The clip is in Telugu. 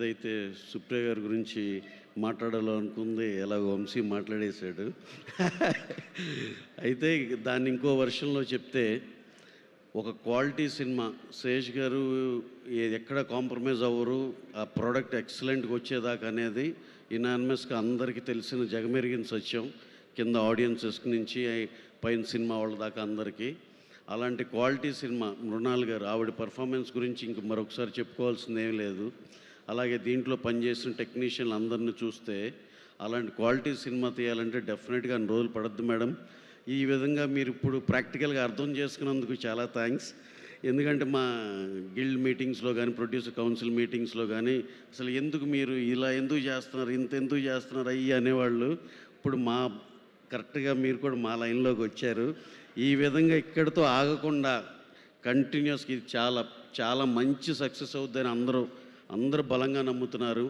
ముందైతే సుప్రియ గారి గురించి మాట్లాడాలనుకుంది, ఎలాగో వంశీ మాట్లాడేశాడు. అయితే దాన్ని ఇంకో వర్షన్లో చెప్తే, ఒక క్వాలిటీ సినిమా శేష్ గారు ఎక్కడ కాంప్రమైజ్ అవ్వరు, ఆ ప్రోడక్ట్ ఎక్సలెంట్గా వచ్చేదాకా అనేది ఇనానిమస్గా అందరికీ తెలిసిన జగమెరిగిన సత్యం, కింద ఆడియన్సెస్ నుంచి పైన సినిమా వాళ్ళ దాకా అందరికీ. అలాంటి క్వాలిటీ సినిమా మృణాల్ గారు, ఆవిడ పర్ఫార్మెన్స్ గురించి ఇంక మరొకసారి చెప్పుకోవాల్సింది ఏం లేదు. అలాగే దీంట్లో పనిచేసిన టెక్నీషియన్లు అందరిని చూస్తే అలాంటి క్వాలిటీ సినిమా తీయాలంటే డెఫినెట్గా అన్ని రోజులు పడద్దు మేడం. ఈ విధంగా మీరు ఇప్పుడు ప్రాక్టికల్గా అర్థం చేసుకున్నందుకు చాలా థ్యాంక్స్. ఎందుకంటే మా గిల్డ్ మీటింగ్స్లో కానీ, ప్రొడ్యూసర్ కౌన్సిల్ మీటింగ్స్లో కానీ అసలు ఎందుకు మీరు ఇలా ఎందుకు చేస్తున్నారు, ఇంత ఎందుకు చేస్తున్నారు అయ్యి అనేవాళ్ళు. ఇప్పుడు కరెక్ట్గా మీరు కూడా మా లైన్లోకి వచ్చారు. ఈ విధంగా ఇక్కడితో ఆగకుండా కంటిన్యూస్గా ఇది చాలా చాలా మంచి సక్సెస్ అవుద్దని అందరూ బలంగా నమ్ముతున్నారు.